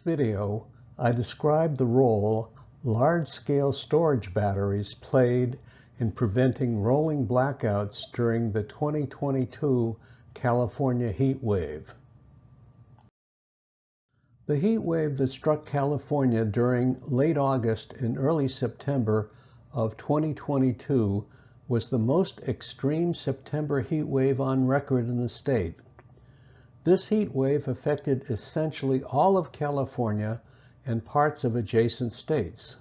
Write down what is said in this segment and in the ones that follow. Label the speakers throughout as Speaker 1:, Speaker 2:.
Speaker 1: video, I described the role large-scale storage batteries played in preventing rolling blackouts during the 2022 California heat wave. The heat wave that struck California during late August and early September of 2022 was the most extreme September heat wave on record in the state. This heat wave affected essentially all of California and parts of adjacent states.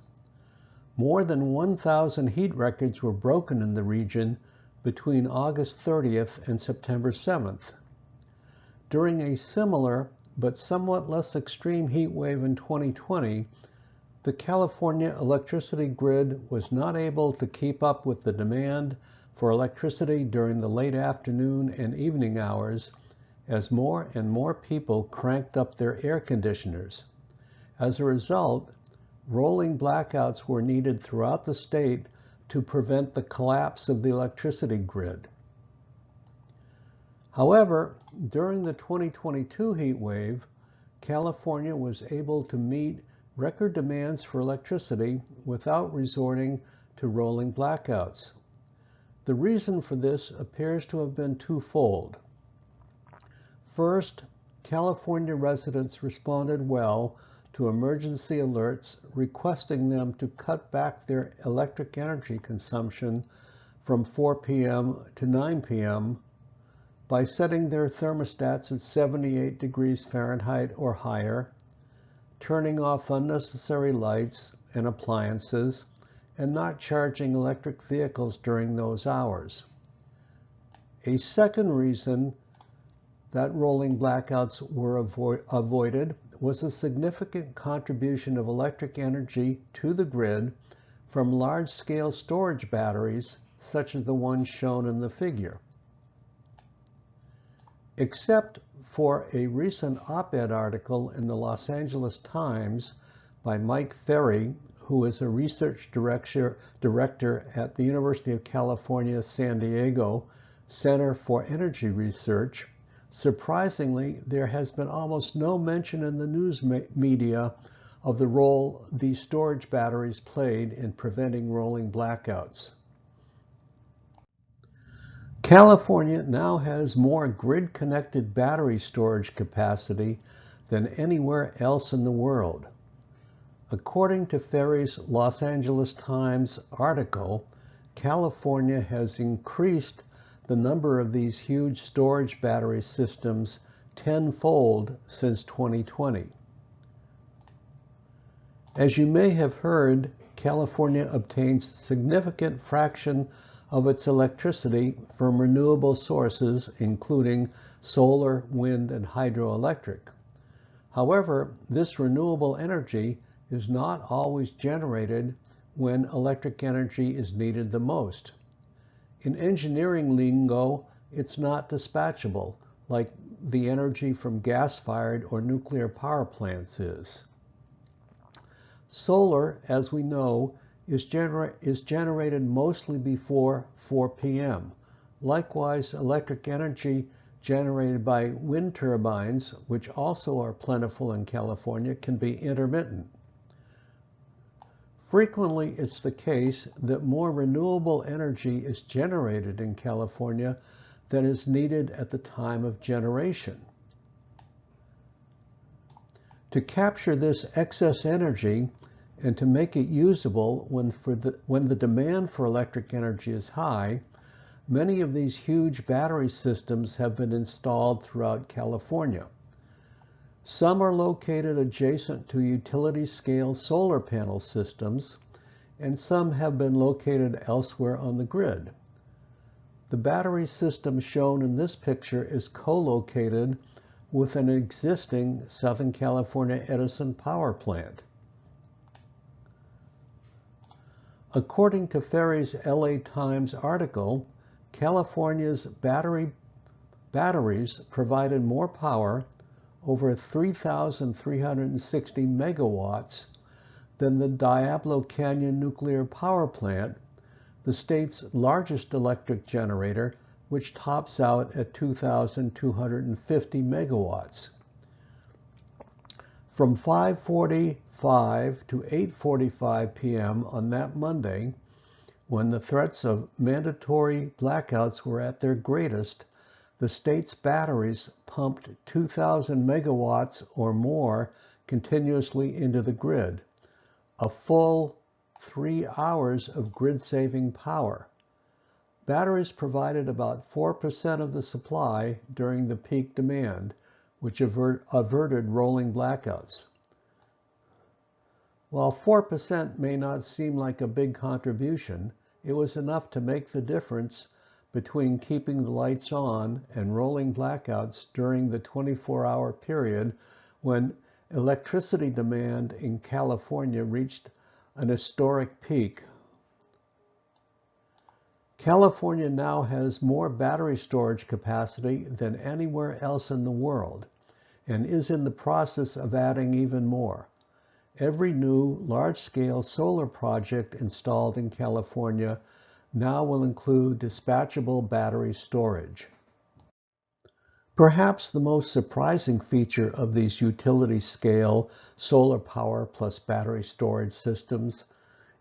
Speaker 1: More than 1,000 heat records were broken in the region between August 30th and September 7th. During a similar but somewhat less extreme heat wave in 2020, the California electricity grid was not able to keep up with the demand for electricity during the late afternoon and evening hours as more and more people cranked up their air conditioners. As a result, rolling blackouts were needed throughout the state to prevent the collapse of the electricity grid. However, during the 2022 heat wave, California was able to meet record demands for electricity without resorting to rolling blackouts. The reason for this appears to have been twofold. First, California residents responded well to emergency alerts requesting them to cut back their electric energy consumption from 4 p.m. to 9 p.m. by setting their thermostats at 78 degrees Fahrenheit or higher, turning off unnecessary lights and appliances, and not charging electric vehicles during those hours. A second reason that rolling blackouts were avoided was a significant contribution of electric energy to the grid from large-scale storage batteries, such as the ones shown in the figure. Except for a recent op-ed article in the Los Angeles Times by Mike Ferry, who is a research director at the University of California, San Diego Center for Energy Research, surprisingly, there has been almost no mention in the news media of the role these storage batteries played in preventing rolling blackouts. California now has more grid-connected battery storage capacity than anywhere else in the world. According to Ferry's Los Angeles Times article, California has increased the number of these huge storage battery systems tenfold since 2020. As you may have heard, California obtains a significant fraction of its electricity from renewable sources, including solar, wind, and hydroelectric. However, this renewable energy is not always generated when electric energy is needed the most. In engineering lingo, it's not dispatchable, like the energy from gas-fired or nuclear power plants is. Solar, as we know, is generated mostly before 4 p.m. Likewise, electric energy generated by wind turbines, which also are plentiful in California, can be intermittent. Frequently, it's the case that more renewable energy is generated in California than is needed at the time of generation. To capture this excess energy and to make it usable when the demand for electric energy is high, many of these huge battery systems have been installed throughout California. Some are located adjacent to utility-scale solar panel systems, and some have been located elsewhere on the grid. The battery system shown in this picture is co-located with an existing Southern California Edison power plant. According to Ferry's LA Times article, California's batteries provided more power, over 3,360 megawatts, than the Diablo Canyon nuclear power plant, the state's largest electric generator, which tops out at 2,250 megawatts. From 5:45 to 8:45 p.m. on that Monday, when the threats of mandatory blackouts were at their greatest, the state's batteries pumped 2,000 megawatts or more continuously into the grid, a full 3 hours of grid-saving power. Batteries provided about 4% of the supply during the peak demand, which averted rolling blackouts. While 4% may not seem like a big contribution, it was enough to make the difference between keeping the lights on and rolling blackouts during the 24-hour period when electricity demand in California reached an historic peak. California now has more battery storage capacity than anywhere else in the world and is in the process of adding even more. Every new large-scale solar project installed in California now will include dispatchable battery storage. Perhaps the most surprising feature of these utility-scale solar power plus battery storage systems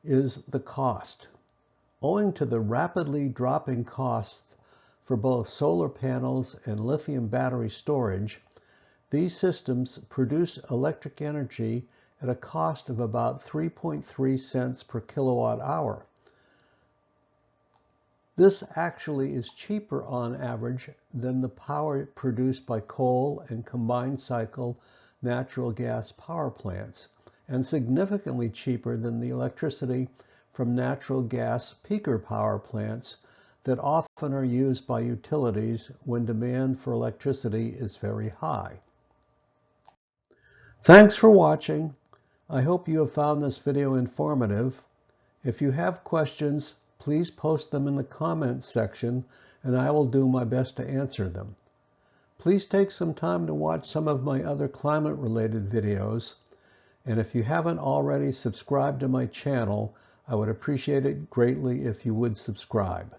Speaker 1: is the cost. Owing to the rapidly dropping costs for both solar panels and lithium battery storage, these systems produce electric energy at a cost of about 3.3 cents per kilowatt hour. This actually is cheaper on average than the power produced by coal and combined cycle natural gas power plants, and significantly cheaper than the electricity from natural gas peaker power plants that often are used by utilities when demand for electricity is very high. Thanks for watching. I hope you have found this video informative. If you have questions, please post them in the comments section and I will do my best to answer them. Please take some time to watch some of my other climate-related videos, and if you haven't already subscribed to my channel, I would appreciate it greatly if you would subscribe.